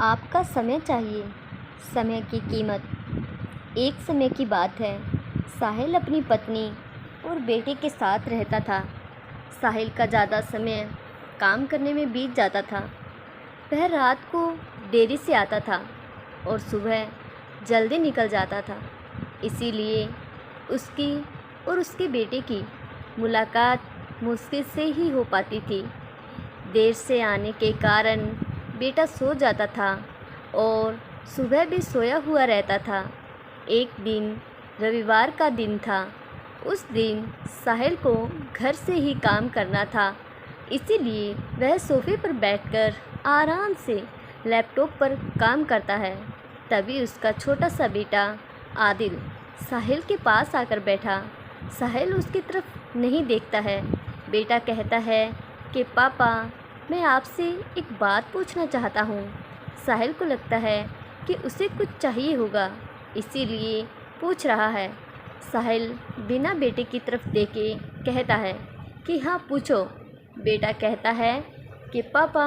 आपका समय चाहिए, समय की कीमत। एक समय की बात है, साहिल अपनी पत्नी और बेटे के साथ रहता था। साहिल का ज़्यादा समय काम करने में बीत जाता था। वह रात को देरी से आता था और सुबह जल्दी निकल जाता था। इसीलिए उसकी और उसके बेटे की मुलाकात मुश्किल से ही हो पाती थी। देर से आने के कारण बेटा सो जाता था और सुबह भी सोया हुआ रहता था। एक दिन रविवार का दिन था। उस दिन साहिल को घर से ही काम करना था, इसीलिए वह सोफे पर बैठकर आराम से लैपटॉप पर काम करता है। तभी उसका छोटा सा बेटा आदिल साहिल के पास आकर बैठा। साहिल उसकी तरफ नहीं देखता है। बेटा कहता है कि पापा, मैं आपसे एक बात पूछना चाहता हूँ। साहिल को लगता है कि उसे कुछ चाहिए होगा, इसीलिए पूछ रहा है। साहिल बिना बेटे की तरफ देखे कहता है कि हाँ पूछो। बेटा कहता है कि पापा,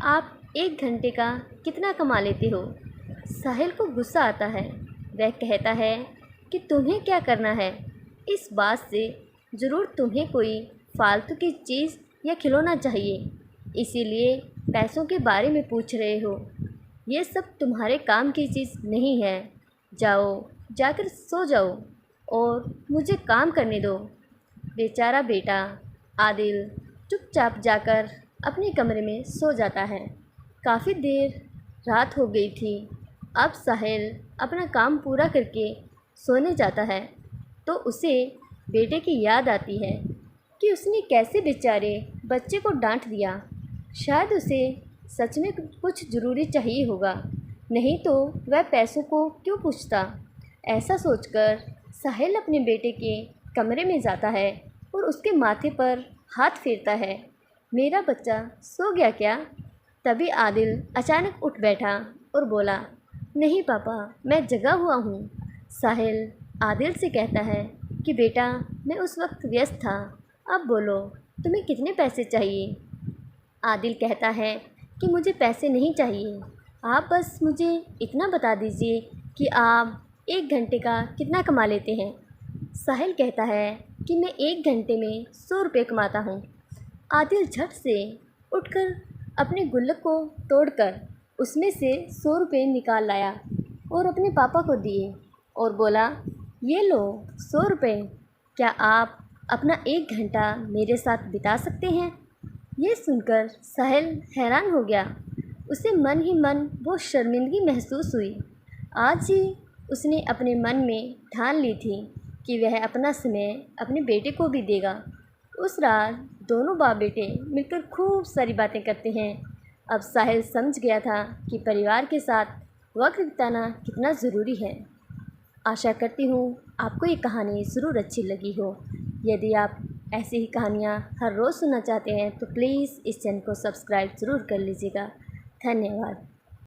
आप 1 घंटे का कितना कमा लेते हो। साहिल को गुस्सा आता है। वह कहता है कि तुम्हें क्या करना है इस बात से। ज़रूर तुम्हें कोई फालतू की चीज़ या खिलौना चाहिए, इसीलिए पैसों के बारे में पूछ रहे हो। ये सब तुम्हारे काम की चीज़ नहीं है। जाओ, जाकर सो जाओ और मुझे काम करने दो। बेचारा बेटा आदिल चुपचाप जाकर अपने कमरे में सो जाता है। काफ़ी देर रात हो गई थी। अब साहिल अपना काम पूरा करके सोने जाता है तो उसे बेटे की याद आती है कि उसने कैसे बेचारे बच्चे को डांट दिया। शायद उसे सच में कुछ ज़रूरी चाहिए होगा, नहीं तो वह पैसों को क्यों पूछता। ऐसा सोचकर साहिल अपने बेटे के कमरे में जाता है और उसके माथे पर हाथ फेरता है। मेरा बच्चा सो गया क्या? तभी आदिल अचानक उठ बैठा और बोला, नहीं पापा, मैं जगा हुआ हूँ। साहिल आदिल से कहता है कि बेटा, मैं उस वक्त व्यस्त था। अब बोलो, तुम्हें कितने पैसे चाहिए? आदिल कहता है कि मुझे पैसे नहीं चाहिए, आप बस मुझे इतना बता दीजिए कि आप 1 घंटे का कितना कमा लेते हैं। साहिल कहता है कि मैं 1 घंटे में 100 रुपये कमाता हूँ। आदिल झट से उठकर अपने गुल्लक को तोड़कर उसमें से 100 रुपये निकाल लाया और अपने पापा को दिए और बोला, ये लो 100 रुपये। क्या आप अपना 1 घंटा मेरे साथ बिता सकते हैं? ये सुनकर साहिल हैरान हो गया। उसे मन ही मन बहुत शर्मिंदगी महसूस हुई। आज ही उसने अपने मन में ठान ली थी कि वह अपना समय अपने बेटे को भी देगा। उस रात दोनों बाप बेटे मिलकर खूब सारी बातें करते हैं। अब साहिल समझ गया था कि परिवार के साथ वक्त बिताना कितना ज़रूरी है। आशा करती हूँ आपको ये कहानी ज़रूर अच्छी लगी हो। यदि आप ऐसी ही कहानियाँ हर रोज़ सुनना चाहते हैं तो प्लीज़ इस चैनल को सब्सक्राइब ज़रूर कर लीजिएगा। धन्यवाद।